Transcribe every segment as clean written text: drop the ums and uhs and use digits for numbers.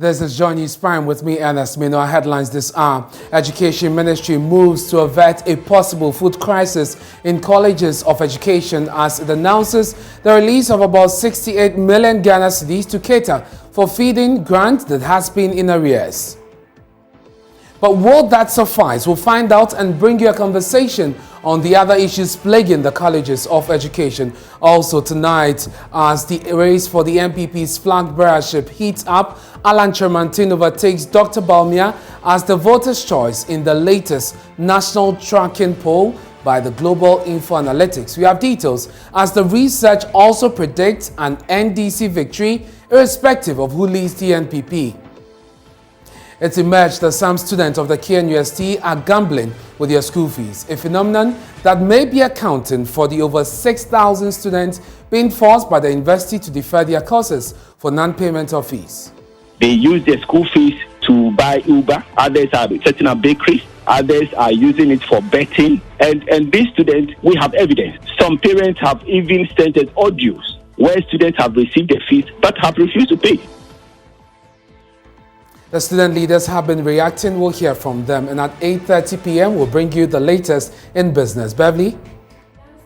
This is Joy News Prime with me, Ernest Manu. Our headlines this hour. Education Ministry moves to avert a possible food crisis in colleges of education as it announces the release of about 68 million Ghana cedis to cater for feeding grant that has been in arrears. But will that suffice? We'll find out and bring you a conversation on the other issues plaguing the colleges of education. Also tonight, as the race for the MPP's flag bearership heats up, Alan Chermantin overtakes Dr. Balmia as the voter's choice in the latest national tracking poll by the Global Info Analytics. We have details as the research also predicts an NDC victory irrespective of who leads the NPP. It's emerged that some students of the KNUST are gambling with their school fees, a phenomenon that may be accounting for the over 6,000 students being forced by the university to defer their courses for non-payment of fees. They use their school fees to buy Uber, others are setting up bakeries, others are using it for betting. And these students, we have evidence. Some parents have even sent us audios where students have received their fees but have refused to pay. The student leaders have been reacting. We'll hear from them. And at 8:30 p.m., we'll bring you the latest in business. Beverly?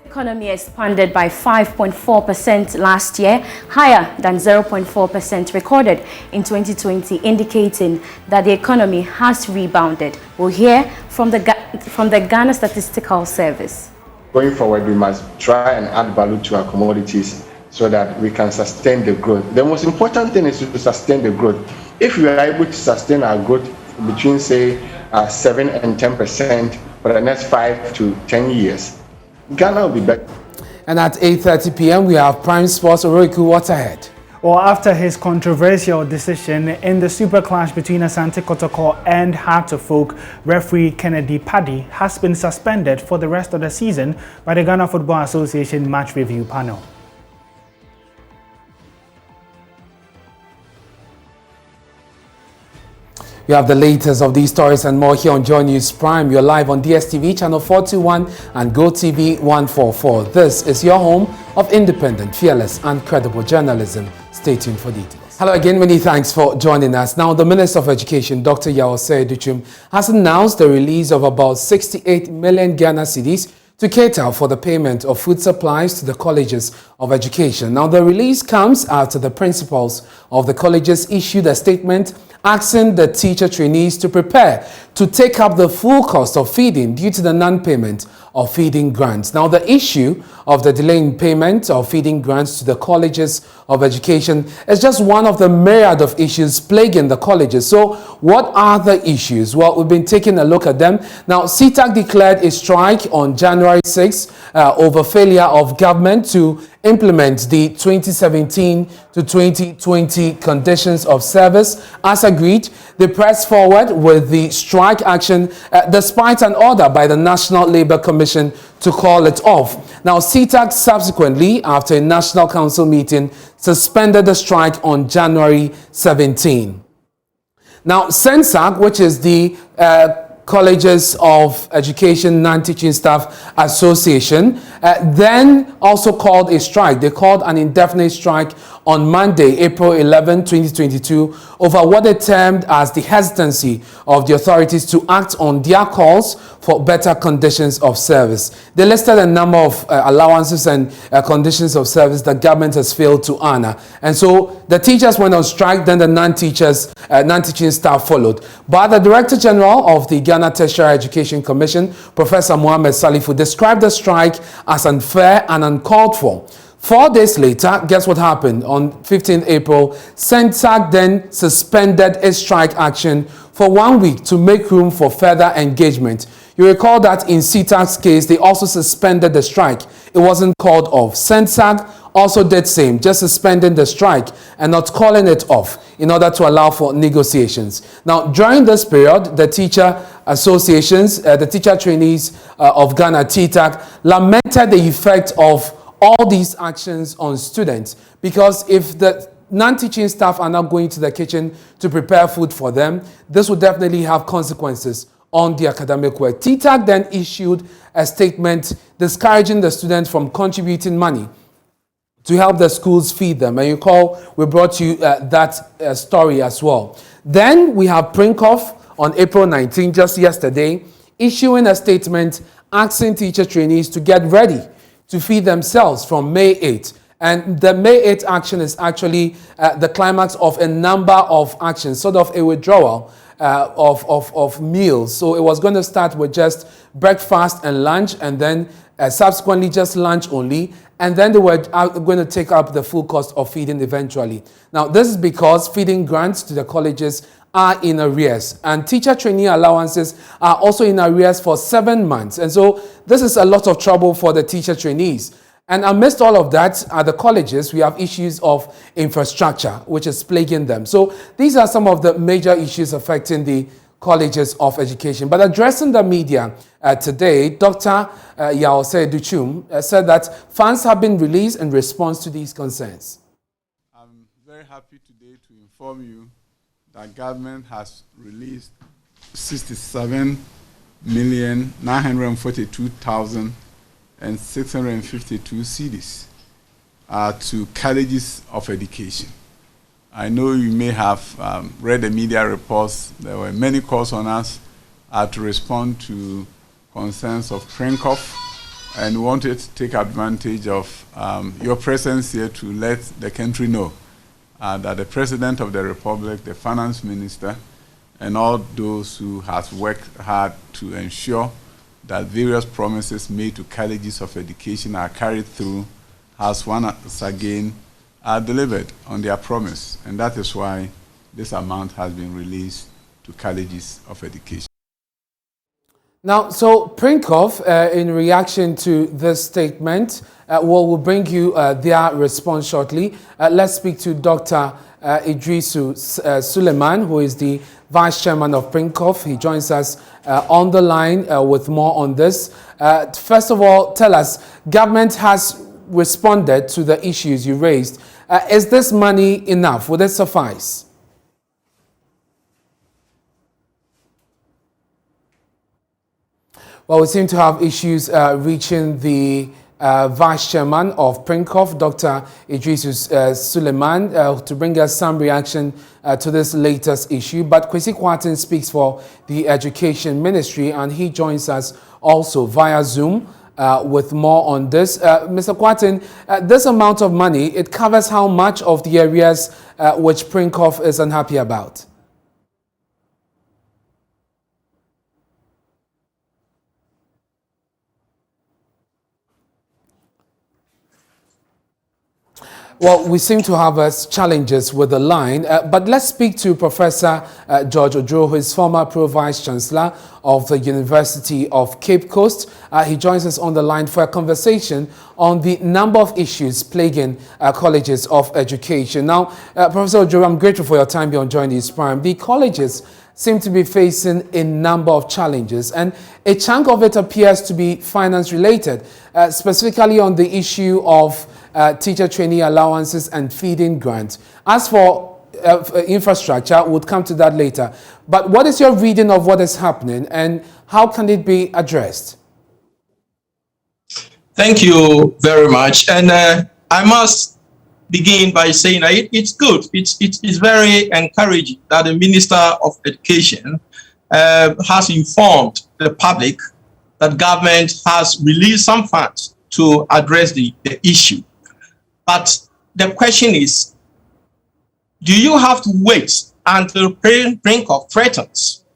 The economy expanded by 5.4% last year, higher than 0.4% recorded in 2020, indicating that the economy has rebounded. We'll hear from the Ghana Statistical Service. Going forward, we must try and add value to our commodities so that we can sustain the growth. The most important thing is to sustain the growth. If we are able to sustain our growth between, say, 7 and 10% for the next 5 to 10 years, Ghana will be better. And at 8:30 p.m., we have Prime Sports Oroiku Waterhead. Well, after his controversial decision in the super clash between Asante Kotoko and Heart of Folk, referee Kennedy Paddy has been suspended for the rest of the season by the Ghana Football Association match review panel. We have the latest of these stories and more here on Joy News Prime. You're live on DSTV channel 421 and GoTV 144. This is your home of independent, fearless and credible journalism. Stay tuned for details. Hello again, many thanks for joining us. Now, the Minister of Education, Dr. Yawose Duchum, has announced the release of about 68 million Ghana cedis to cater for the payment of food supplies to the colleges of education. Now, the release comes after the principals of the colleges issued a statement asking the teacher trainees to prepare to take up the full cost of feeding due to the non-payment of feeding grants. Now, the issue of the delay in payment of feeding grants to the colleges of education is just one of the myriad of issues plaguing the colleges. So, what are the issues? Well, we've been taking a look at them. Now, CTAC declared a strike on January 6 over failure of government to implement the 2017 to 2020 conditions of service. As agreed, they pressed forward with the strike action despite an order by the National Labour Commission to call it off. Now, CTAC subsequently, after a National Council meeting, suspended the strike on January 17. Now, SENSAC, which is the Colleges of Education Non-Teaching Staff Association, then also called a strike. They called an indefinite strike on Monday, April 11, 2022, over what they termed as the hesitancy of the authorities to act on their calls for better conditions of service. They listed a number of allowances and conditions of service that government has failed to honor. And so the teachers went on strike, then the non-teaching staff followed. But the Director General of the Ghana Tertiary Education Commission, Professor Mohammed Salifu, described the strike as unfair and uncalled for. 4 days later, guess what happened? On 15th April, SENSAC then suspended its strike action for 1 week to make room for further engagement. You recall that in CTAC's case, they also suspended the strike. It wasn't called off. SENSAC also did same, just suspending the strike and not calling it off in order to allow for negotiations. Now, during this period, the teacher associations, the teacher trainees of Ghana, TTAC, lamented the effect of all these actions on students, because if the non-teaching staff are not going to the kitchen to prepare food for them, this would definitely have consequences on the academic work. TTAC then issued a statement discouraging the students from contributing money to help the schools feed them. And you recall, we brought you that story as well. Then we have Prinkov on April 19, just yesterday, issuing a statement asking teacher trainees to get ready to feed themselves from May 8. And the May 8 action is actually the climax of a number of actions, sort of a withdrawal of meals. So it was going to start with just breakfast and lunch, and then subsequently just lunch only. And then they were going to take up the full cost of feeding eventually. Now, this is because feeding grants to the colleges are in arrears, and teacher trainee allowances are also in arrears for 7 months. And so this is a lot of trouble for the teacher trainees. And amidst all of that, at the colleges, we have issues of infrastructure, which is plaguing them. So these are some of the major issues affecting the colleges of education. But addressing the media today, Dr. Yaose Duchum said that funds have been released in response to these concerns. I'm very happy today to inform you that government has released 67,942,652 cedis to colleges of education. I know you may have read the media reports. There were many calls on us to respond to concerns of Prinkov, and we wanted to take advantage of your presence here to let the country know that the President of the Republic, the Finance Minister, and all those who have worked hard to ensure that various promises made to colleges of education are carried through has once again delivered on their promise. And that is why this amount has been released to colleges of education. Now, so Prinkov, in reaction to this statement, we'll bring you their response shortly. Let's speak to Dr. Idrisu Suleiman, who is the Vice Chairman of Prinkov. He joins us on the line with more on this. First of all, tell us, government has responded to the issues you raised. Is this money enough? Would it suffice? Well, we seem to have issues reaching the Vice Chairman of Prinkov, Dr. Idrisu Suleiman, to bring us some reaction to this latest issue. But Kwesi Kwarteng speaks for the Education Ministry, and he joins us also via Zoom with more on this. Mr. Kwarteng, this amount of money, it covers how much of the areas which Prinkov is unhappy about? Well, we seem to have challenges with the line, but let's speak to Professor George Odro, who is former Pro-Vice Chancellor of the University of Cape Coast. He joins us on the line for a conversation on the number of issues plaguing colleges of education. Now, Professor Odro, I'm grateful for your time here on Join News Prime. The colleges seem to be facing a number of challenges, and a chunk of it appears to be finance related, specifically on the issue of teacher trainee allowances and feeding grants. As for infrastructure, we'll come to that later. But what is your reading of what is happening, and how can it be addressed? Thank you very much. And I must begin by saying that it's good. It's very encouraging that the Minister of Education has informed the public that government has released some funds to address the issue. But the question is, do you have to wait until Prinkov threatens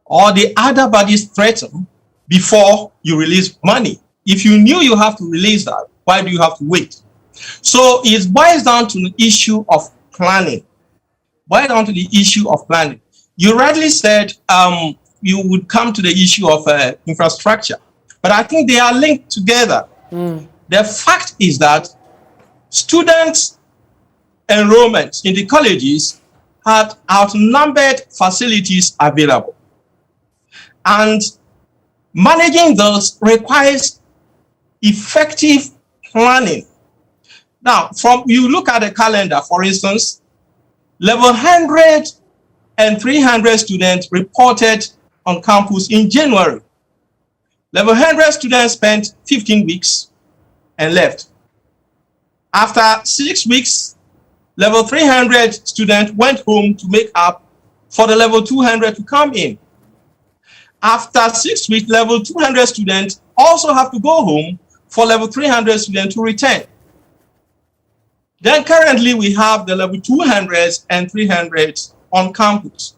or the other bodies threaten before you release money? If you knew you have to release that, why do you have to wait? So it boils down to the issue of planning. You rightly said you would come to the issue of infrastructure, but I think they are linked together. The fact is that students' enrollment in the colleges had outnumbered facilities available. And managing those requires effective planning. Now, you look at the calendar, for instance, level 100 and 300 students reported on campus in January. Level 100 students spent 15 weeks and left. After 6 weeks, level 300 students went home to make up for the level 200 to come in. After 6 weeks, level 200 students also have to go home for level 300 students to return. Then currently we have the level 200s and 300s on campus.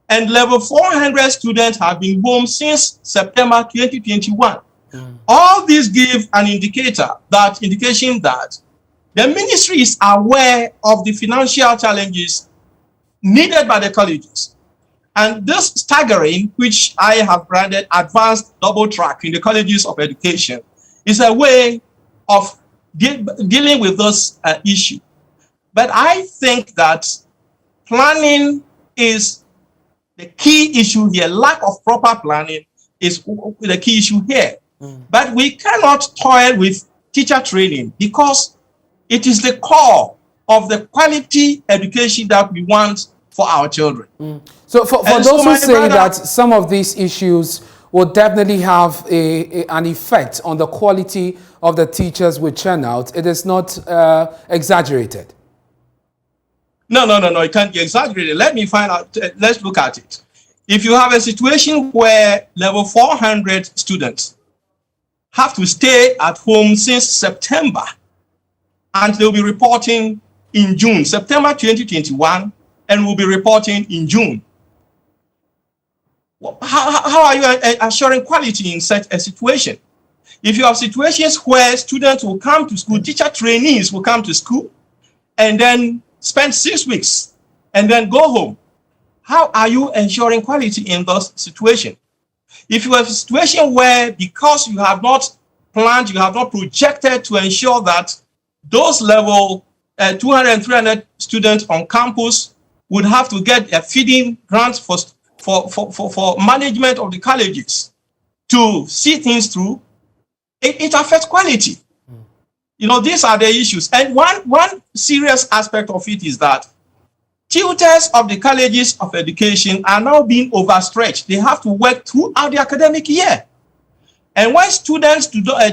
And level 400 students have been home since September 2021. All these give an indication that the ministry is aware of the financial challenges needed by the colleges. And this staggering, which I have branded advanced double track in the colleges of education, is a way of dealing with this issue. But I think that planning is the key issue here. Lack of proper planning is the key issue here. But we cannot toil with teacher training because it is the core of the quality education that we want for our children. So for those who say that some of these issues will definitely have an effect on the quality of the teachers we churn out, it is not exaggerated. No, it can't be exaggerated. Let me find out. Let's look at it. If you have a situation where level 400 students have to stay at home since September, and they'll be reporting in June, September 2021, and will be reporting in June. How are you assuring quality in such a situation? If you have situations where students will come to school, teacher trainees will come to school, and then spend 6 weeks, and then go home, how are you ensuring quality in those situations? If you have a situation where, because you have not planned, you have not projected to ensure that those level 200 and 300 students on campus would have to get a feeding grant for management of the colleges to see things through, it affects quality. You know, these are the issues. And one serious aspect of it is that tutors of the colleges of education are now being overstretched. They have to work throughout the academic year. And when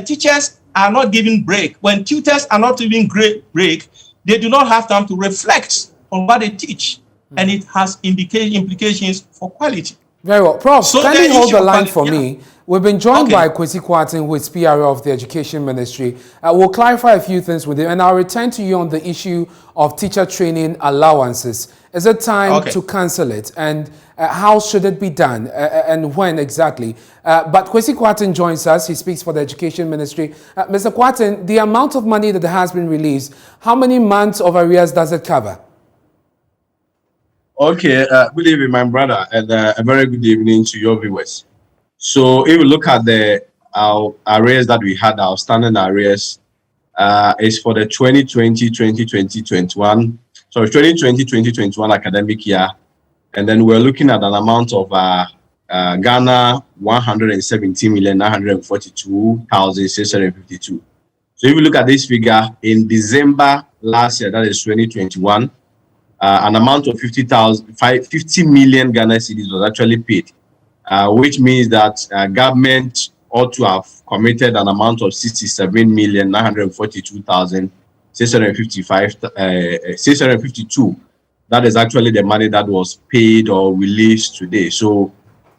teachers are not given break, when tutors are not giving break, they do not have time to reflect on what they teach. And it has implications for quality. Very well. Prof, so can you hold the line for me? We've been joined by Kwesi Kwarteng, who is PRO of the Education Ministry. We'll clarify a few things with you, and I'll return to you on the issue of teacher training allowances. Is it time to cancel it? And how should it be done? And when exactly? But Kwesi Kwarteng joins us. He speaks for the Education Ministry. Mr. Kwarteng, the amount of money that has been released, how many months of arrears does it cover? Okay, good evening, my brother, and a very good evening to your viewers. So if you look at our arrears that we had, our standing arrears, is for the 2020-2021 academic year, and then we're looking at an amount of Ghana 117,942,652. So if you look at this figure in December last year, that is 2021. An amount of 50 million Ghana cedis was actually paid, which means that government ought to have committed an amount of 67,942,652. That is actually the money that was paid or released today. So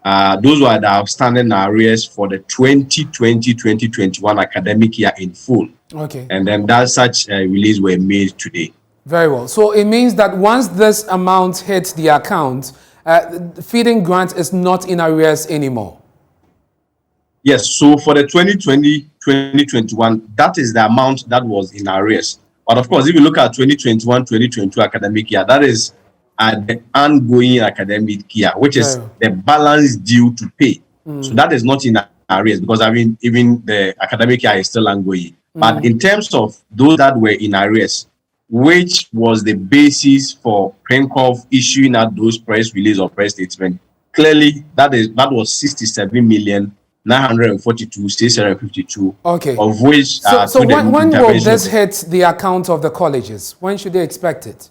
those were the outstanding arrears for the 2020-2021 academic year in full. Okay. And then such release were made today. Very well. So it means that once this amount hits the account, the feeding grant is not in arrears anymore. Yes. So for the 2020-2021, that is the amount that was in arrears. But of course, if you look at 2021-2022 academic year, that is the ongoing academic year, which is the balance due to pay. So that is not in arrears because even the academic year is still ongoing. But in terms of those that were in arrears, which was the basis for PRINCOF issuing out those press release or press statement. Clearly, that was 67,942,652. Okay. Of which so when will this hit the account of the colleges? When should they expect it?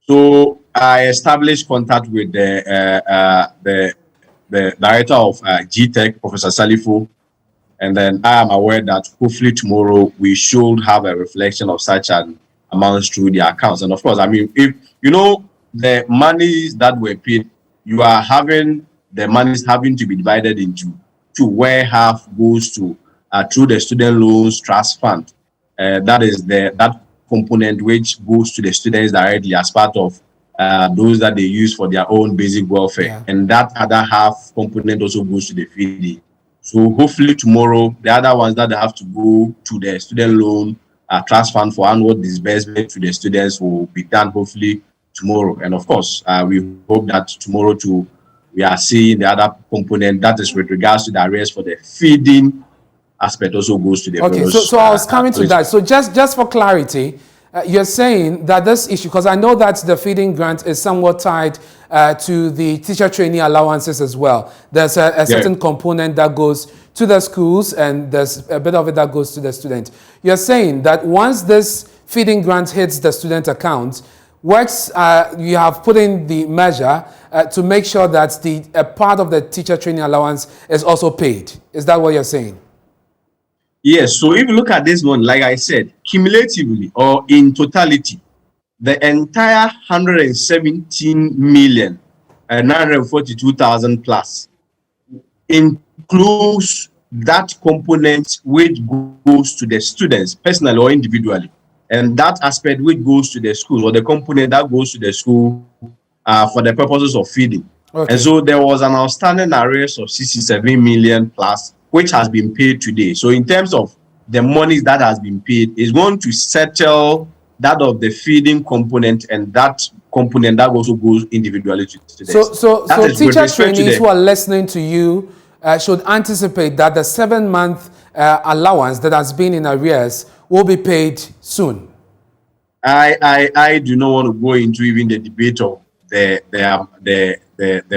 So I established contact with the director of GTech, Professor Salifo, And then I am aware that hopefully tomorrow we should have a reflection of such an amount through the accounts. And of course, I mean, if you know the monies that were paid, you are having the monies having to be divided into two, where half goes to through the student loans trust fund. That is that component which goes to the students directly as part of those that they use for their own basic welfare. Yeah. And that other half component also goes to the feeding. So hopefully tomorrow, the other ones that have to go to the student loan trust fund for annual disbursement to the students will be done hopefully tomorrow. And of course, we hope that tomorrow too, we are seeing the other component that is with regards to the arrears for the feeding aspect also goes to the okay. So I was coming to that. So just for clarity, you're saying that this issue, because I know that the feeding grant is somewhat tied to the teacher trainee allowances as well. There's a certain component that goes to the schools and there's a bit of it that goes to the student. You're saying that once this feeding grant hits the student account, you have put in the measure to make sure that a part of the teacher training allowance is also paid. Is that what you're saying? Yes. So if you look at this one, like I said, cumulatively or in totality, the entire 117,942,000 plus includes that component which goes to the students personally or individually, and that aspect which goes to the schools, or the component that goes to the school for the purposes of feeding. Okay. And so there was an outstanding arrears of 67 million plus, which has been paid today. So in terms of the money that has been paid, is going to settle that of the feeding component and that component that also goes individually to students. So teacher trainees who are listening to you should anticipate that the 7-month allowance that has been in arrears will be paid soon. I do not want to go into even the debate of the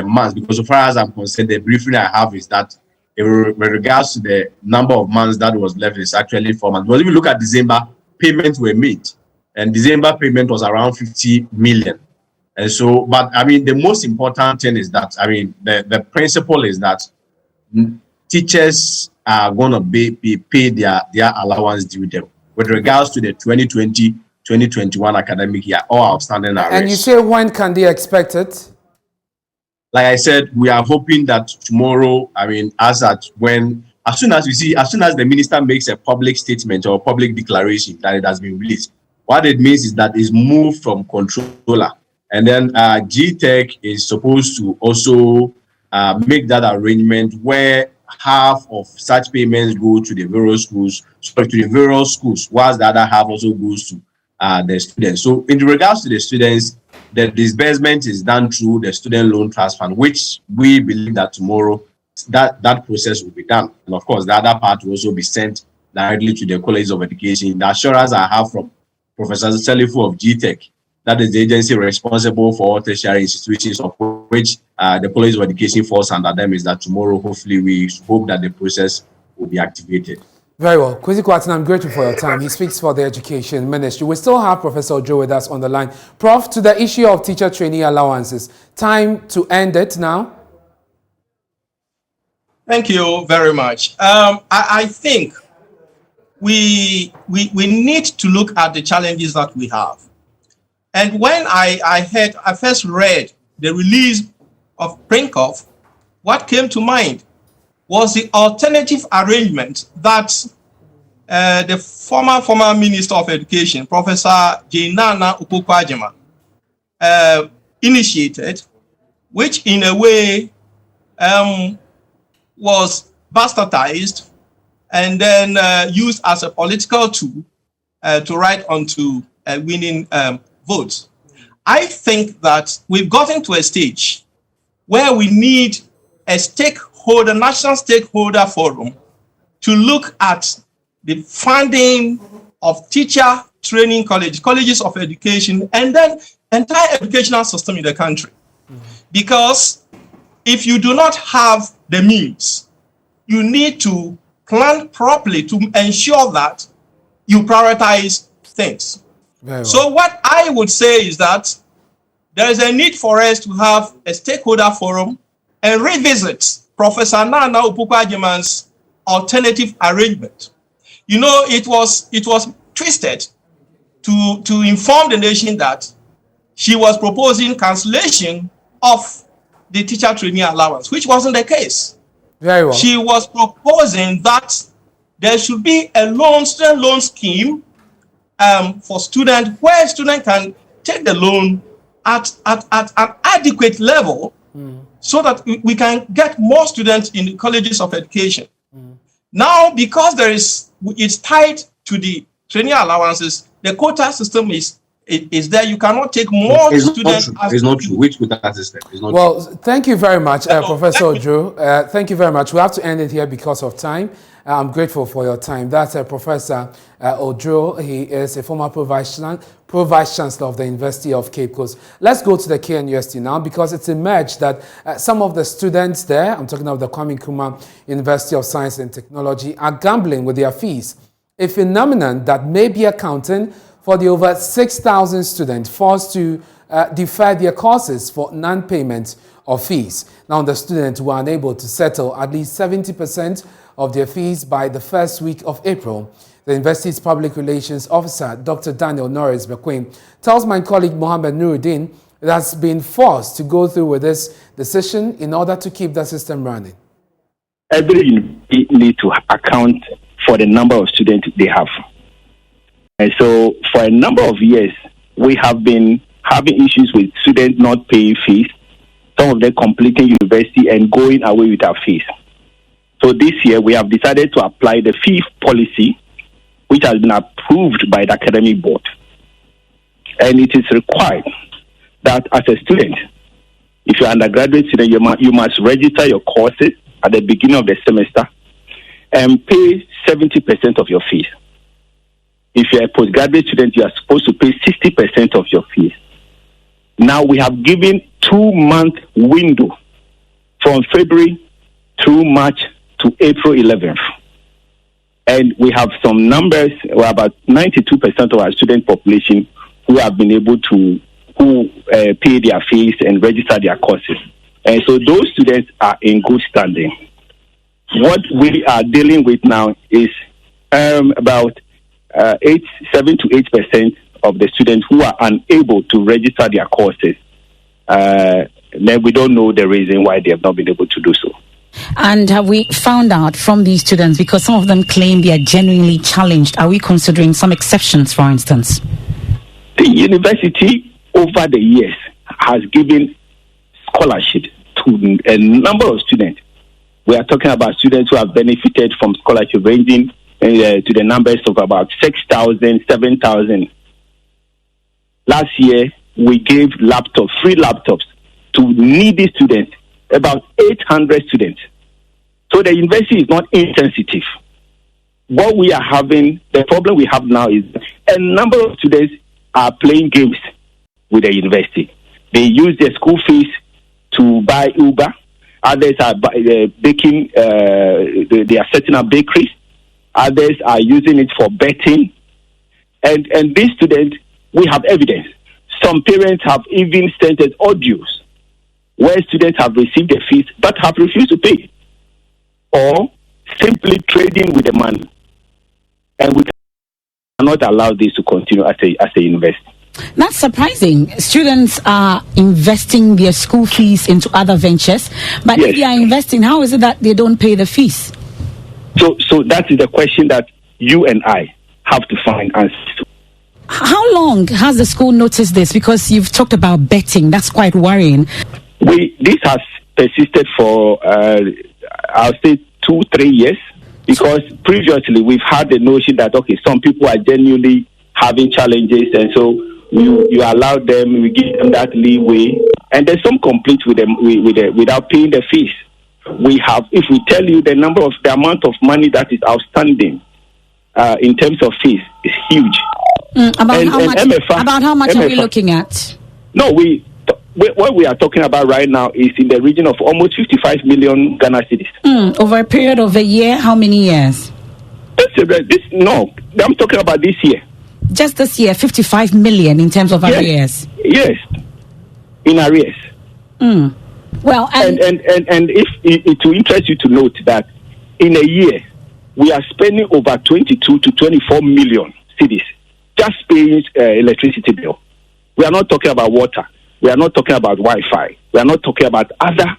months, because so far as I'm concerned, the briefing I have is that with regards to the number of months that was left, is actually 4 months. But if you look at December, payments were made, and December payment was around 50 million. And so, but I mean, the most important thing is that, I mean, the principle is that teachers are going to be paid their allowance due them with regards to the 2020-2021 academic year, all outstanding arrears. And you say, when can they expect it? Like I said, we are hoping that tomorrow, I mean, as soon as the minister makes a public statement or public declaration that it has been released, what it means is that it's moved from controller. And then GTech is supposed to also make that arrangement where half of such payments go to the various schools, whilst the other half also goes to the students. So in regards to the students, the disbursement is done through the student loan trust fund, which we believe that tomorrow that process will be done. And of course, the other part will also be sent directly to the College of Education. The assurance I have from Professor Selifu of GTech, that is the agency responsible for all tertiary institutions, of which the College of Education falls under them, is that tomorrow, hopefully, we hope that the process will be activated. Very well. Kwesi Kwarteng, I'm grateful for your time. He speaks for the Education Ministry. We still have Professor Ojo with us on the line. Prof, to the issue of teacher trainee allowances, time to end it now? Thank you very much. I think we need to look at the challenges that we have. And when I first read the release of Prinkov, what came to mind was the alternative arrangement that the former Minister of Education, Professor Jainana Ukwu-Kwajima, initiated, which in a way was bastardized and then used as a political tool to write onto winning votes. I think that we've gotten to a stage where we need a national stakeholder forum to look at the funding of teacher training colleges of education, and then entire educational system in the country. Because if you do not have the means, you need to plan properly to ensure that you prioritize things. Well. So what I would say is that there is a need for us to have a stakeholder forum and revisit Professor Nana Ukwu-Kwajima's alternative arrangement. You know, it was twisted to inform the nation that she was proposing cancellation of the teacher training allowance, which wasn't the case. Very well. She was proposing that there should be a student loan scheme for students where students can take the loan at an adequate level so that we can get more students in the colleges of education. Now, because it's tied to the training allowances, the quota system is there. You cannot take more students. It's not true. Which quota system? Well, thank you very much, Professor Odro. Thank you very much. We have to end it here because of time. I'm grateful for your time. That's Professor Odro. He is a former Pro-Vice Chancellor of the University of Cape Coast. Let's go to the KNUST now, because it's emerged that some of the students there, I'm talking about the Kwame Nkrumah University of Science and Technology, are gambling with their fees, a phenomenon that may be accounting for the over 6,000 students forced to defer their courses for non-payment of fees. Now, the students were unable to settle at least 70% of their fees by the first week of April. The university's public relations officer, Dr. Daniel Norris Bequim, tells my colleague Mohammed Nuruddin it has been forced to go through with this decision in order to keep the system running. Every university needs to account for the number of students they have. And so for a number of years, we have been having issues with students not paying fees, some of them completing university and going away with our fees. So this year, we have decided to apply the fee policy, which has been approved by the academic board. And it is required that as a student, if you're an undergraduate student, you must register your courses at the beginning of the semester and pay 70% of your fees. If you're a postgraduate student, you are supposed to pay 60% of your fees. Now we have given 2-month window from February through March to April 11th. And we have some numbers, about 92% of our student population who have been able to pay their fees and register their courses. And so those students are in good standing. What we are dealing with now is about 7 to 8% of the students who are unable to register their courses. Then we don't know the reason why they have not been able to do so. And have we found out from these students, because some of them claim they are genuinely challenged, are we considering some exceptions, for instance? The university over the years has given scholarship to a number of students. We are talking about students who have benefited from scholarship ranging to the numbers of about 6,000, 7,000. Last year, we gave free laptops to needy students, about 800 students. So the university is not insensitive. What we are having, the problem we have now is a number of students are playing games with the university. They use their school fees to buy Uber. Others are baking, they are setting up bakeries. Others are using it for betting. And these students, we have evidence. Some parents have even sent us audios where students have received the fees but have refused to pay, or simply trading with the money. And we cannot allow this to continue as a university. That's surprising. Students are investing their school fees into other ventures, but yes. If they are investing, how is it that they don't pay the fees? So that is the question that you and I have to find answers to. How long has the school noticed this? Because you've talked about betting. That's quite worrying. This has persisted for, I'll say, 2-3 years, because previously we've had the notion that, okay, some people are genuinely having challenges, and so you allow them, we give them that leeway, and there's some complaints with them without paying the fees. If we tell you the amount of money that is outstanding in terms of fees is huge. About how much are we looking at? No, what we are talking about right now is in the region of almost 55 million Ghana cedis. Over a period of a year, how many years? I'm talking about this year. Just this year, 55 million in terms of arrears. Yes, in arrears. Well, and if it will interest you to note that in a year, we are spending over 22 to 24 million cedis just paying electricity bill. We are not talking about water. We are not talking about Wi-Fi. We are not talking about other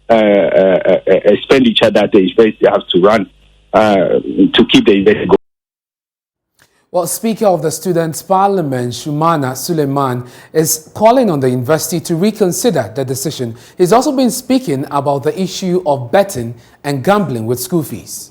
expenditure that the university has to run to keep the university going. Well, Speaker of the Students' Parliament, Shumana Suleiman, is calling on the university to reconsider the decision. He's also been speaking about the issue of betting and gambling with school fees.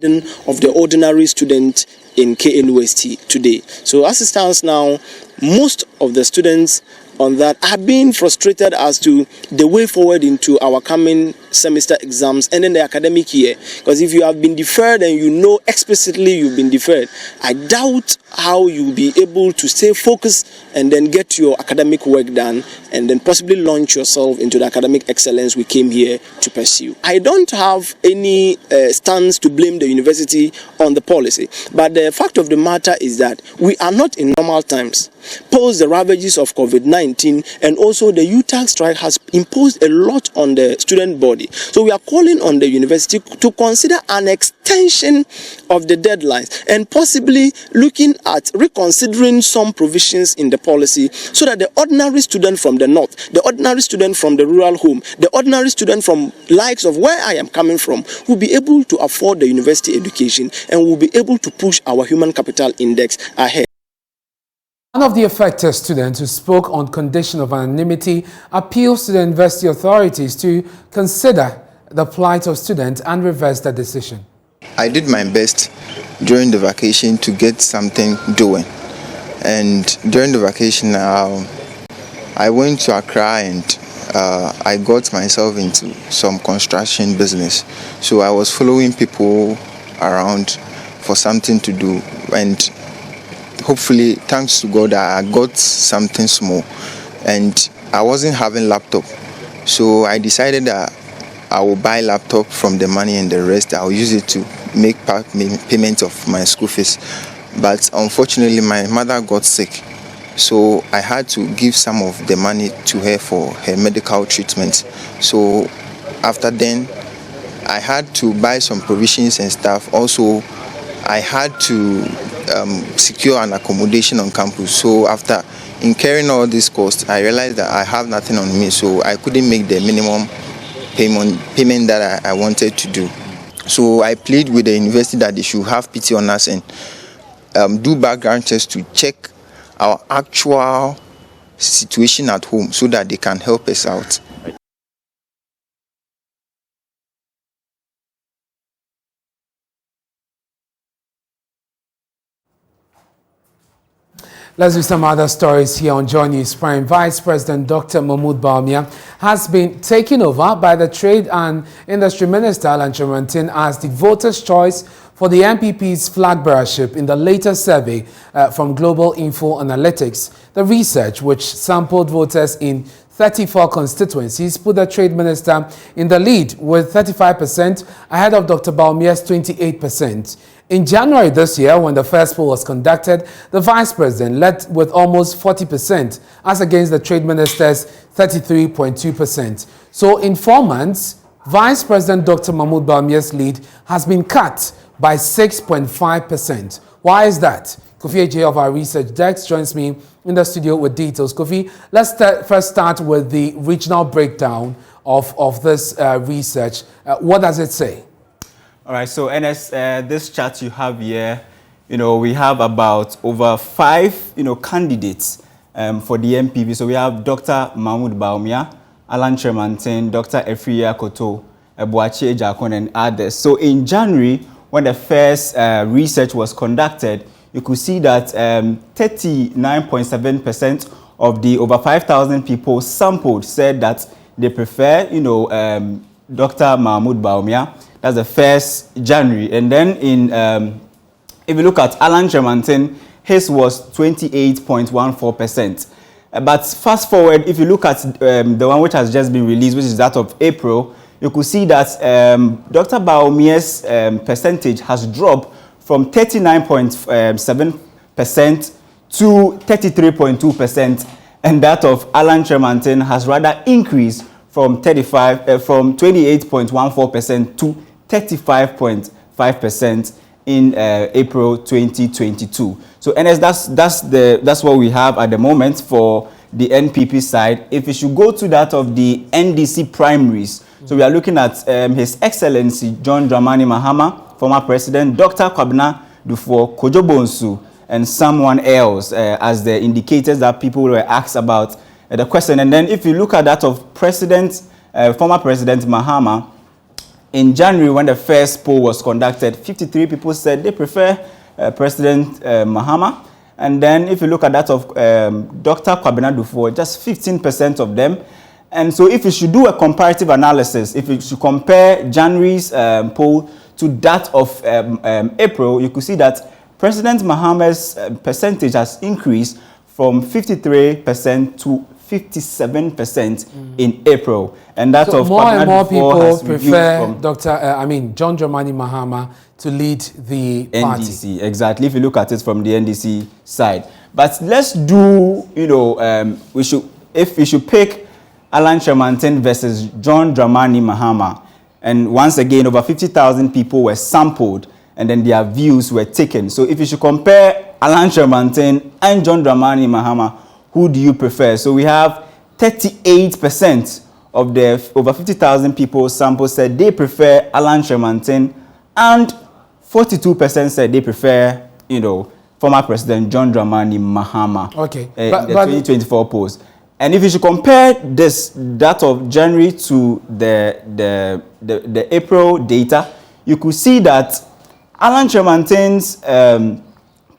Of the ordinary student in KNUST today. So as it stands now, most of the students on that are being frustrated as to the way forward into our coming semester exams and then the academic year. Because if you have been deferred and you know explicitly you've been deferred, I doubt how you'll be able to stay focused and then get your academic work done and then possibly launch yourself into the academic excellence we came here to pursue. I don't have any stance to blame the university on the policy, but the fact of the matter is that we are not in normal times. Post the ravages of COVID-19 and also the UTAG strike has imposed a lot on the student body. So we are calling on the university to consider an extension of the deadlines and possibly looking at reconsidering some provisions in the policy so that the ordinary student from the north, the ordinary student from the rural home, the ordinary student from likes of where I am coming from will be able to afford the university education and will be able to push our human capital index ahead. One of the affected students who spoke on condition of anonymity appeals to the university authorities to consider the plight of students and reverse the decision. I did my best during the vacation to get something doing. And during the vacation, I went to Accra and I got myself into some construction business. So I was following people around for something to do. And hopefully, thanks to God, I got something small. And I wasn't having laptop. So I decided that I will buy laptop from the money and the rest I'll use it to make payment of my school fees. But unfortunately, my mother got sick. So I had to give some of the money to her for her medical treatment. So after then, I had to buy some provisions and stuff. Also, I had to secure an accommodation on campus. So after incurring all these costs, I realized that I have nothing on me. So I couldn't make the minimum payment that I wanted to do. So I plead with the university that they should have pity on us and do background tests to check our actual situation at home so that they can help us out. Let's do some other stories here on Joy News Prime. Vice President Dr. Mahmoud Bawumia has been taken over by the Trade and Industry Minister Alan Chemantin as the voters' choice for the MPP's flag bearership in the latest survey from Global Info Analytics. The research, which sampled voters in 34 constituencies, put the Trade Minister in the lead with 35% ahead of Dr. Bawumia's 28%. In January this year, when the first poll was conducted, the Vice President led with almost 40% as against the Trade Minister's 33.2%. So in 4 months, Vice President Dr. Mahmoud Bawumia's lead has been cut by 6.5%. Why is that? Kofi Ejie of our research desk joins me in the studio with details. Kofi, let's first start with the regional breakdown of this research. What does it say? All right, so Ernest, this chart you have here, we have about over 5, candidates for the MPP. So we have Dr. Mahmoud Bawumia, Alan Chemantin, Dr. Efriya Koto, Boachi Ejakon, and others. So in January, when the first research was conducted, you could see that 39.7% of the over 5,000 people sampled said that they prefer, Dr. Mahmoud Bawumia. That's the first January. And then if you look at Alan Chemantin, his was 28.14%. But fast forward, if you look at the one which has just been released, which is that of April, you could see that Dr. Bawumia's percentage has dropped from 39.7% to 33.2%, and that of Alan Chemantin has rather increased from 28.14% to 35.3%. 5% in April 2022. So, Ernest, that's what we have at the moment for the NPP side. If we should go to that of the NDC primaries, so we are looking at His Excellency John Dramani Mahama, former president, Dr. Kwabena Dufo, Kojo Bonsu, and someone else as the indicators that people were asked about the question. And then if you look at that of former President Mahama, in January when the first poll was conducted, 53 people said they prefer President Mahama. And then if you look at that of Dr. Kwabena Dufo, just 15% of them. And so if you should do a comparative analysis, if you should compare January's poll to that of April, you could see that President Mahama's percentage has increased from 53% to 57% in April. And that so of more and more people prefer John Dramani Mahama to lead the party. NDC, exactly, if you look at it from the NDC side. But let's do, if we should pick Alan Shermanton versus John Dramani Mahama, and once again, over 50,000 people were sampled, and then their views were taken. So if you should compare Alan Shermanton and John Dramani Mahama, who do you prefer? So we have 38% of the over 50,000 people sampled said they prefer Alan Shermanton, and 42% said they prefer, former President John Dramani Mahama. Okay. But 2024 polls. And if you should compare that of January to the April data, you could see that Alan Shermanton's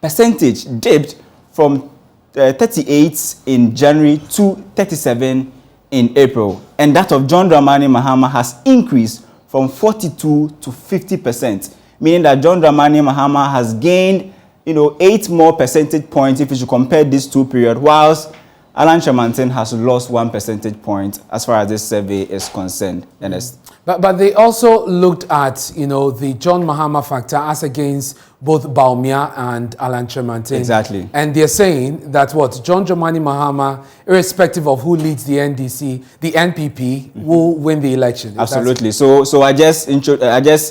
percentage dipped from 38 in January to 37 in April. And that of John Dramani Mahama has increased from 42 to 50%, meaning that John Dramani Mahama has gained, 8 more percentage points if you should compare these two periods, whilst Alan Shermanton has lost 1 percentage point as far as this survey is concerned, Ernest. But they also looked at, the John Mahama factor as against both Bawumia and Alan Shermanton. Exactly. And they're saying that John Dramani Mahama, irrespective of who leads the NDC, the NPP, will win the election. Absolutely. So I just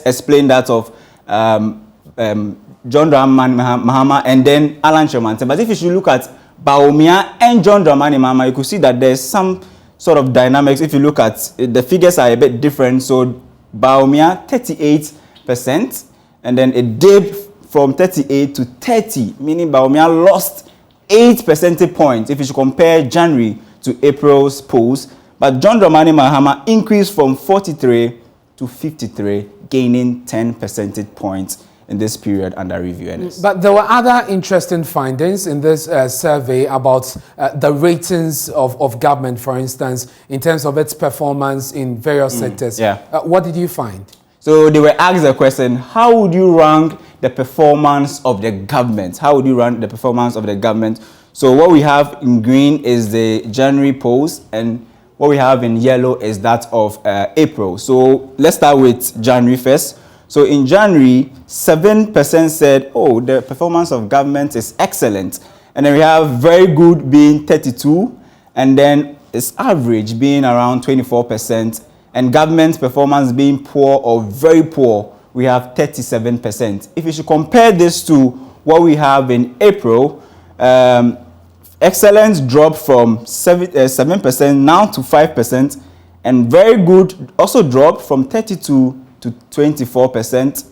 explained that of John Dramani Mahama and then Alan Shermanton. But if you should look at Bawumia and John Dramani Mahama, you could see that there's some sort of dynamics. If you look at the figures are a bit different. So Bawumia 38%, and then it dipped from 38 to 30, meaning Bawumia lost 8 percentage points if you should compare January to April's polls. But John Dramani Mahama increased from 43 to 53, gaining 10 percentage points in this period under review. Ernest. But there were other interesting findings in this survey about the ratings of government, for instance, in terms of its performance in various sectors. Yeah. What did you find? So they were asked the question, how would you rank the performance of the government? How would you rank the performance of the government? So what we have in green is the January polls, and what we have in yellow is that of April. So let's start with January first. So in January, 7% said, the performance of government is excellent. And then we have very good being 32, and then its average being around 24%, and government performance being poor or very poor, we have 37%. If you should compare this to what we have in April, excellence dropped from 7% now to 5%, and very good also dropped from 32 to 24%.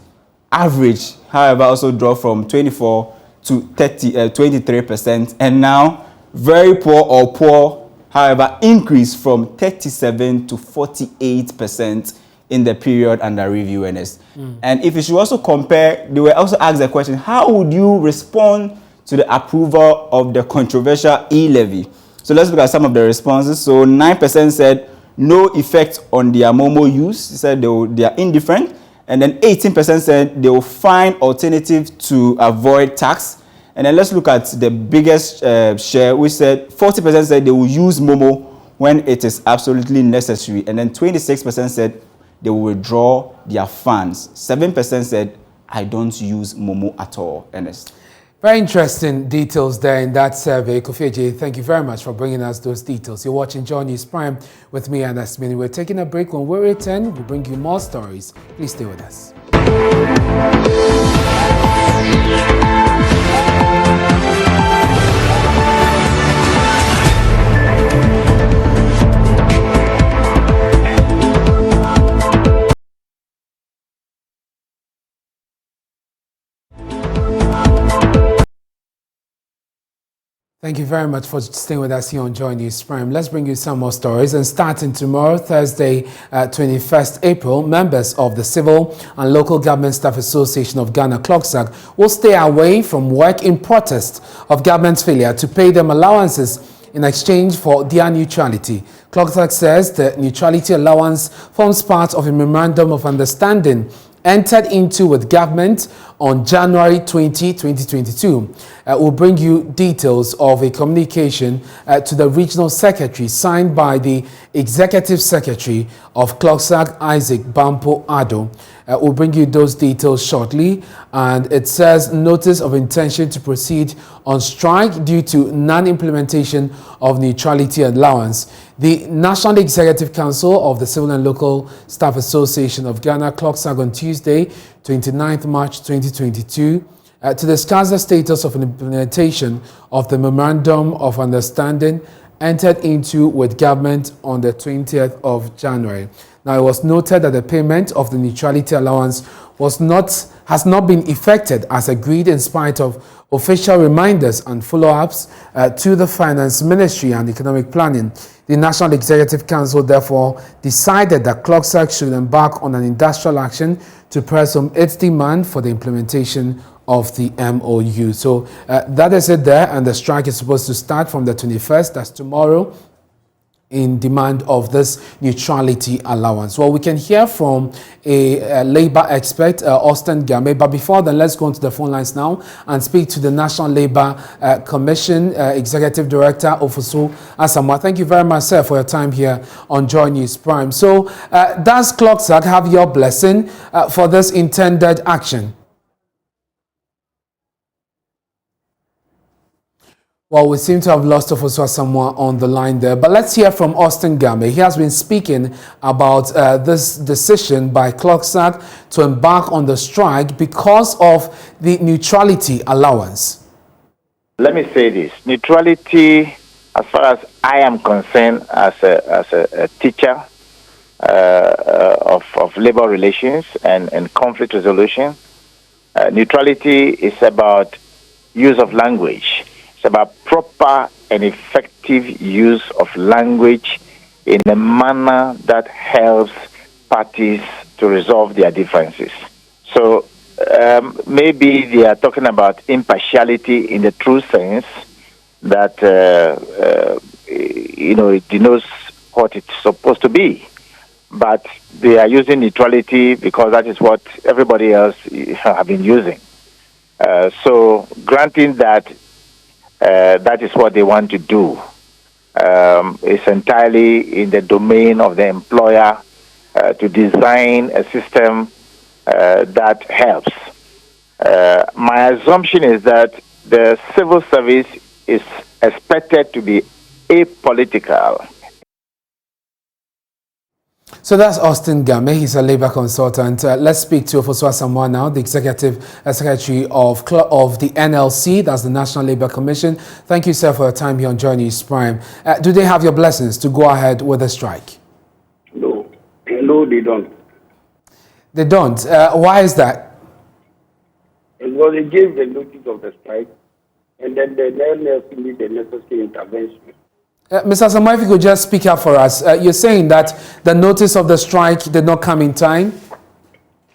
Average, however, also dropped from 24 to 23%, and now very poor or poor, however, increased from 37 to 48% in the period under review, Ernest. And if you should also compare, they were also asked the question, how would you respond to the approval of the controversial e-levy? So let's look at some of the responses. So 9% said no effect on their Momo use. They said they are indifferent. And then 18% said they will find alternative to avoid tax. And then let's look at the biggest share, which said 40% said they will use Momo when it is absolutely necessary. And then 26% said they will withdraw their funds. 7% said, I don't use Momo at all, Ernest. Very interesting details there in that survey. Kofi Eje, thank you very much for bringing us those details. You're watching Joy News Prime with me, Ernest Manu. We're taking a break. When we return, we'll bring you more stories. Please stay with us. Thank you very much for staying with us here on Joy News Prime. Let's bring you some more stories. And starting tomorrow, Thursday, 21st April, members of the Civil and Local Government Staff Association of Ghana, CLOGSAG, will stay away from work in protest of government's failure to pay them allowances in exchange for their neutrality. CLOGSAG says the neutrality allowance forms part of a memorandum of understanding entered into with government on January 20, 2022. We'll bring you details of a communication to the regional secretary signed by the executive secretary of CLOGSAG, Isaac Bampo Ado. We'll bring you those details shortly. And it says notice of intention to proceed on strike due to non-implementation of neutrality allowance. The National Executive Council of the Civil and Local Staff Association of Ghana, CLOGSAG, on Tuesday, 29th March 2022, to discuss the status of implementation of the Memorandum of Understanding entered into with government on the 20th of January. Now, it was noted that the payment of the neutrality allowance has not been effected as agreed in spite of official reminders and follow-ups to the Finance Ministry and Economic Planning. The National Executive Council therefore decided that CLOGSAG should embark on an industrial action to press on its demand for the implementation of the MOU. So that is it there, and the strike is supposed to start from the 21st, that's tomorrow, in demand of this neutrality allowance. Well, we can hear from a labor expert, Austin Game, but before then, let's go onto the phone lines now and speak to the National Labor Commission Executive Director, Ofosu Asamoah. Thank you very much, sir, for your time here on Joy News Prime. So, does CLOGSAG have your blessing for this intended action? Well, we seem to have lost Ofosu Asamoah on the line there, but let's hear from Austin Game. He has been speaking about this decision by CLOGSAG to embark on the strike because of the neutrality allowance. Let me say this. Neutrality, as far as I am concerned as a teacher of labor relations and conflict resolution, neutrality is about use of language. It's about proper and effective use of language in a manner that helps parties to resolve their differences. So maybe they are talking about impartiality in the true sense that, it denotes what it's supposed to be. But they are using neutrality because that is what everybody else have been using. So granting that that is what they want to do. It's entirely in the domain of the employer to design a system that helps. My assumption is that the civil service is expected to be apolitical. So that's Austin Game. He's a labor consultant. Let's speak to Ofosu Asamoah now, the Executive Secretary of the NLC, that's the National Labor Commission. Thank you, sir, for your time here on Joy News Prime. Do they have your blessings to go ahead with the strike? No, they don't. They don't? Why is that? Well, they gave the notice of the strike, and then the NLC need the necessary intervention. Mr. Asamoah, if you could just speak up for us. You're saying that the notice of the strike did not come in time?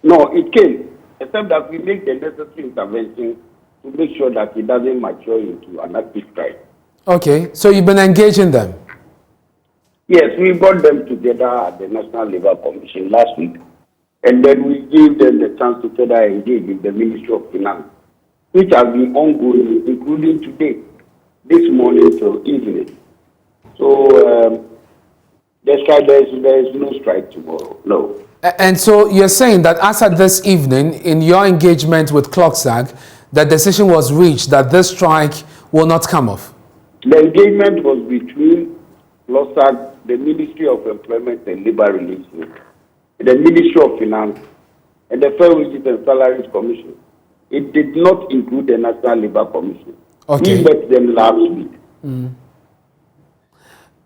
No, it came, except that we make the necessary intervention to make sure that it doesn't mature into an active strike. Okay, so you've been engaging them? Yes, we brought them together at the National Labor Commission last week, and then we gave them the chance to further engage with the Ministry of Finance, which has been ongoing, including today, this morning till evening. So there is no strike tomorrow, no. And so you're saying that as at this evening, in your engagement with CLOGSAG, the decision was reached that this strike will not come off? The engagement was between CLOGSAG, the Ministry of Employment and Labor Relations, the Ministry of Finance, and the Fair Wages and Salaries Commission. It did not include the National Labour Commission. Okay. We met them last week.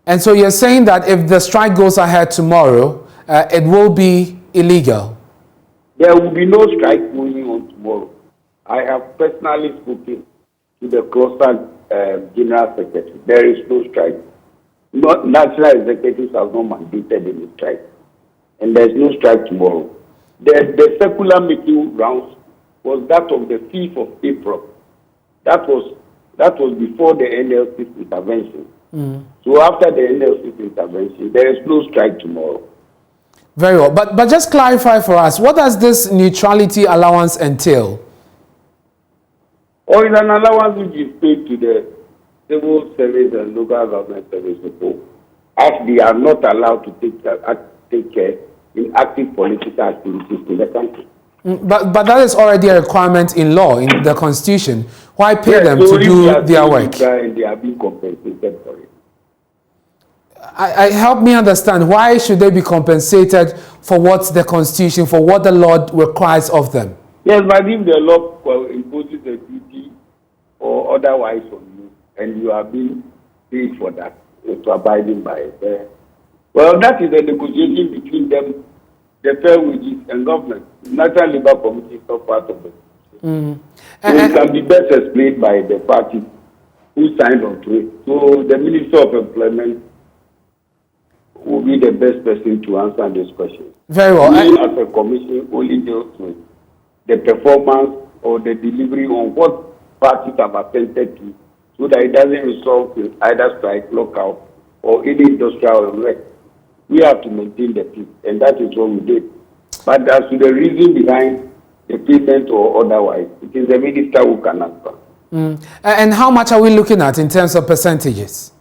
And so you're saying that if the strike goes ahead tomorrow, it will be illegal? There will be no strike going on tomorrow. I have personally spoken to the cluster general secretary. There is no strike. National executives have not mandated any strike. And there is no strike tomorrow. The circular making rounds was that of the 5th of April. That was before the NLC's intervention. So after the NLC's intervention, there is no strike tomorrow. Very well. But just clarify for us, what does this neutrality allowance entail? Or it's an allowance which is paid to the civil service and local government service people, as they are not allowed to take care in active political activities in the country. But that is already a requirement in law, in the Constitution. Why pay them to do their work? And they are being compensated for it. Help me understand, why should they be compensated for what the Constitution, for what the law requires of them? Yes, but if the law imposes a duty or otherwise on you, and you are being paid for that, to abiding by it. Well, that is a negotiation between them, the Fair Wages and government. National Labour Committee is not part of it. So it can be best explained by the party who signed on to it. So the Minister of Employment will be the best person to answer this question. Very well. We as a commission only deals with the performance or the delivery on what parties have attempted to, so that it doesn't result in either strike, lockout, or any industrial unrest. We have to maintain the peace, and that is what we did. But as to the reason behind the payment or otherwise, it is the minister who can answer. And how much are we looking at in terms of percentages?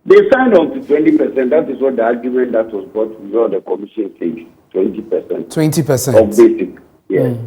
They signed on to 20%. That is what the argument that was brought before the commission says, 20%. 20%. Of basic, yes.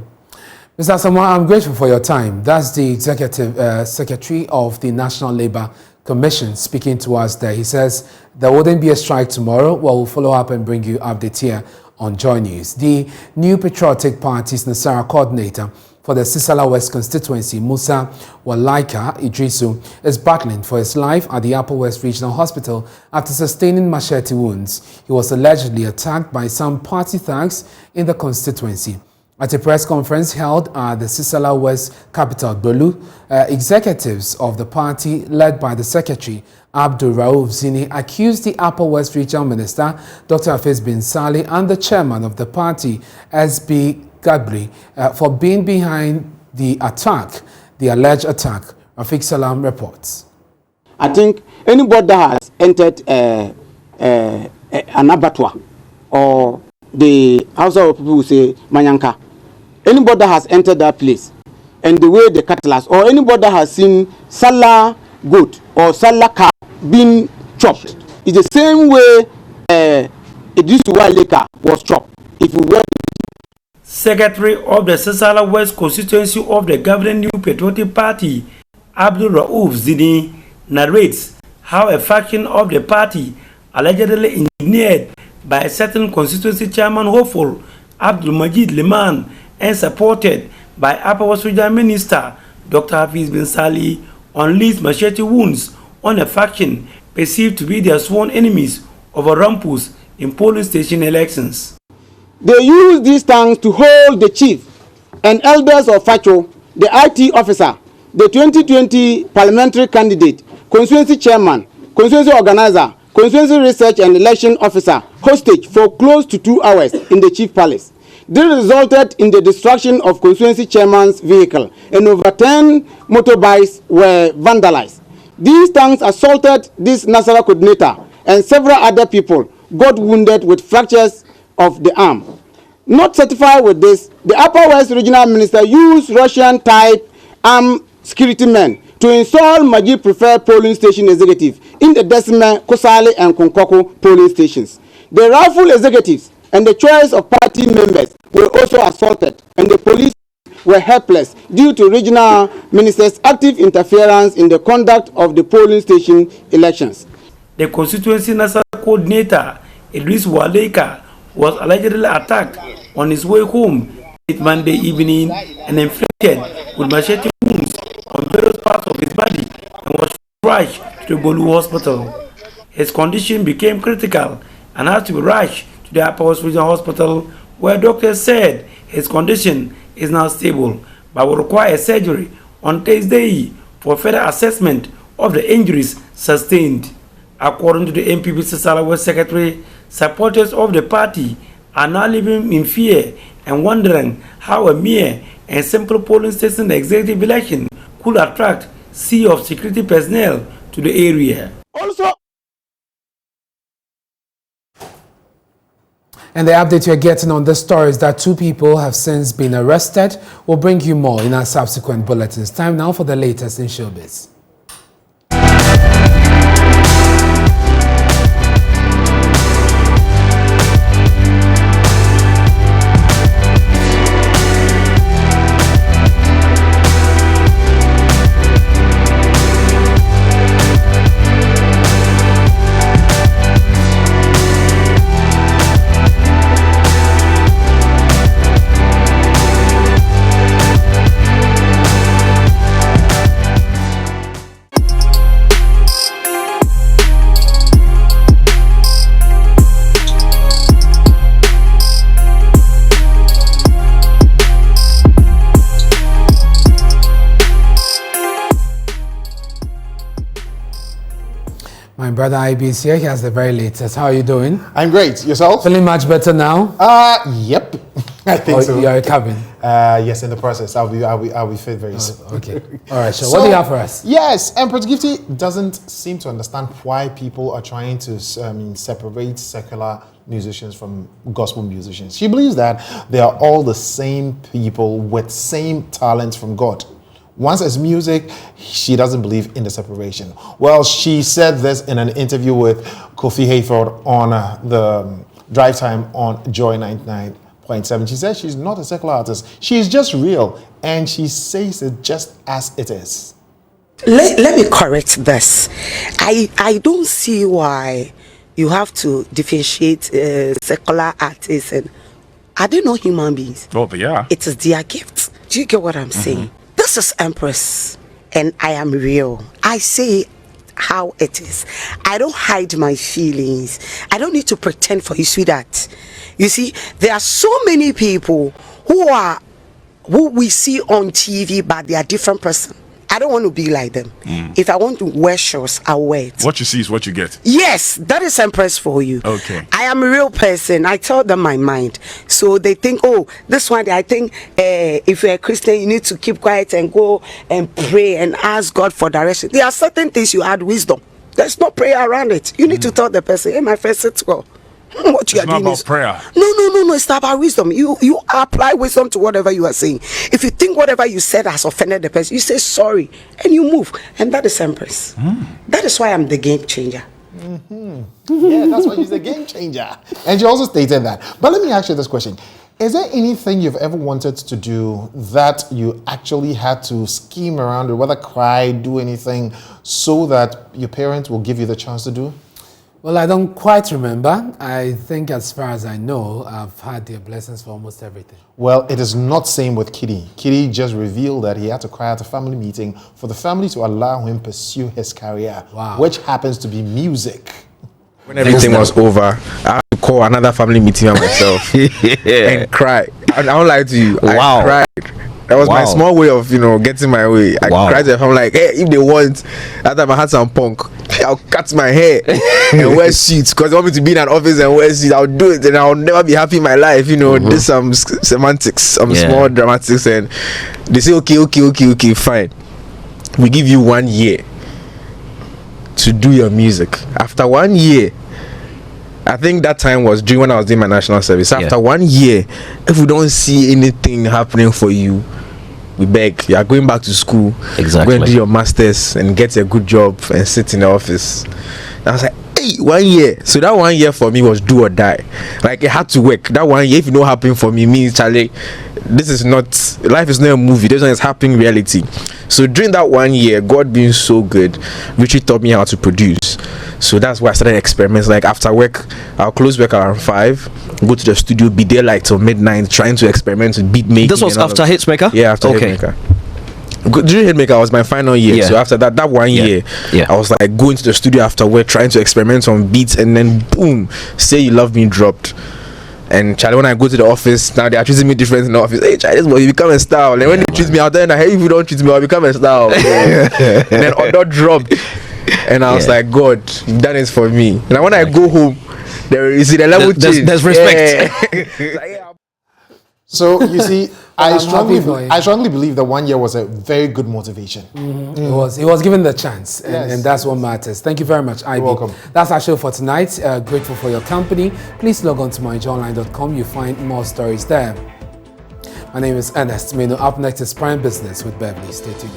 Mr. Samoa, I'm grateful for your time. That's the Executive Secretary of the National Labour Commission speaking to us there. He says there wouldn't be a strike tomorrow. Well, we'll follow up and bring you updates here on Joy News. The New Patriotic Party's Nasara coordinator for the Sisala West constituency, Musa Walaika Idrisu, is battling for his life at the Upper West Regional Hospital after sustaining machete wounds. He was allegedly attacked by some party thugs in the constituency. At a press conference held at the Sisala West capital, Bolu, executives of the party, led by the secretary, Abdul Rauf Zini, accused the Upper West Regional Minister, Dr. Hafiz bin Salih, and the chairman of the party, SB Gabri, for being behind the attack, the alleged attack. Rafiq Salam reports. I think anybody that has entered an abattoir, or the Hausa people will say Manyanka, anybody that has entered that place and the way the cattle has, or anybody that has seen Salah goat or Salah cow being chopped, is the same way Idrisu Waleka was chopped. If you were Secretary of the Sisala West constituency of the governing New Patriotic Party, Abdul Rauf Zini, narrates how a faction of the party allegedly engineered by a certain constituency chairman hopeful Abdul Majid Liman and supported by Upper West Regional Minister Dr. Hafiz bin Salih unleashed machete wounds on a faction perceived to be their sworn enemies over rumpus in polling station elections. They use these tanks to hold the chief and elders of Facho, the IT officer, the 2020 parliamentary candidate, constituency chairman, constituency organizer, constituency research and election officer hostage for close to 2 hours in the chief palace. This resulted in the destruction of constituency chairman's vehicle, and over 10 motorbikes were vandalized. These tanks assaulted this Nasara coordinator, and several other people got wounded with fractures of the arm. Not satisfied with this, the Upper West Regional Minister used Russian-type armed security men to install Majid preferred polling station executive in the Decima, Kosali, and Konkoko polling stations. The rifle executives and the choice of party members were also assaulted, and the police were helpless due to regional ministers' active interference in the conduct of the polling station elections. The constituency Nasara coordinator, Idris Waleka, was allegedly attacked on his way home late Monday evening and inflicted with machete wounds on various parts of his body and was rushed to the Bolu hospital. His condition became critical and had to be rushed to the Upper West Regional Hospital, where doctors said his condition is now stable but will require surgery on Thursday for further assessment of the injuries sustained. According to the MPP Sisala West Secretary, supporters of the party are now living in fear and wondering how a mere and simple polling station executive election could attract sea of security personnel to the area. Also, and the update you're getting on this story is that 2 people have since been arrested. We'll bring you more in our subsequent bulletins. Time now for the latest in showbiz. My brother IB is here. He has the very latest. How are you doing? I'm great. Yourself? Feeling much better now? Yep. I think so. You're recovering? Yes, in the process. I'll be fit very soon. Okay. All right. So what do you have for us? Yes, Empress Gifty doesn't seem to understand why people are trying to separate secular musicians from gospel musicians. She believes that they are all the same people with same talents from God. Once as music, she doesn't believe in the separation. Well, she said this in an interview with Kofi Hayford on the Drive Time on Joy 99.7. She says she's not a secular artist. She's just real, and she says it just as it is. Let me correct this. I don't see why you have to differentiate secular artists, and are they not human beings? Oh, they are. It is their gift. Do you get what I'm saying? This is Empress, and I am real. I say how it is. I don't hide my feelings. I don't need to pretend for you, sweetheart. You see, there are so many people who we see on TV, but they are different person. I don't want to be like them. If I want to wear shorts, I'll wear it. What you see is what you get. Yes, that is Empress for you. Okay. I am a real person. I tell them my mind. So they think, oh, this one, I think if you're a Christian, you need to keep quiet and go and pray and ask God for direction. There are certain things you add wisdom. There's no prayer around it. You need to tell the person, hey, my friend, sit well. What you are doing is prayer. No. It's about wisdom. You apply wisdom to whatever you are saying. If you think whatever you said has offended the person, you say sorry and you move. And that is Empress. That is why I'm the game changer. Yeah, that's why she's the game changer. And she also stated that. But let me ask you this question. Is there anything you've ever wanted to do that you actually had to scheme around, or whether cry, do anything, so that your parents will give you the chance to do? Well, I don't quite remember. I think as far as I know, I've had their blessings for almost everything. Well, it is not same with Kitty. Kitty just revealed that he had to cry at a family meeting for the family to allow him pursue his career, which happens to be music. When everything was over, I had to call another family meeting by myself and cry. I don't lie to you. I cried. That was my small way of, getting my way. I cried to them. I'm like, hey, if they want, that time I had some punk, I'll cut my hair and wear suits, because they want me to be in an office and wear suits. I'll do it, and I'll never be happy in my life. There's some semantics, some small dramatics, and they say, okay, fine. We give you 1 year to do your music. After 1 year, I think that time was during when I was doing my national service. After 1 year, if we don't see anything happening for you, we beg. You are going back to school. Exactly. Go and do your masters and get a good job and sit in the office. And I was like, Hey, 1 year. So that 1 year for me was do or die. Like it had to work. That 1 year, if it not happen for me, means Charlie, this is not life is not a movie. This one is happening reality. So during that 1 year, God being so good, Richie taught me how to produce. So that's why I started experiments. Like after work, I'll close work around 5, go to the studio, be there like till midnight, trying to experiment with beat making. This was after Hitsmaker? Yeah, after Hitsmaker. During Hitmaker was my final year, so after that 1 year, I was like going to the studio after work, trying to experiment on beats, and then boom, Say You Love Me dropped. And Charlie, when I go to the office now, they are treating me different in the office. Hey, Charlie, this boy, you become a star. And when you treat me out there, hey, if you don't treat me, I'll become a star. And then Other dropped, and I was like, God, that is for me. And when I go home, there is the level change. There's respect. So you see, I strongly believe that 1 year was a very good motivation. He was given the chance, and that's what matters. Thank you very much, Ivy. You're welcome. That's our show for tonight. Grateful for your company. Please log on to myjournline.com. You'll find more stories there. My name is Ernest Manu. Up next is Prime Business with Beverly. Stay tuned.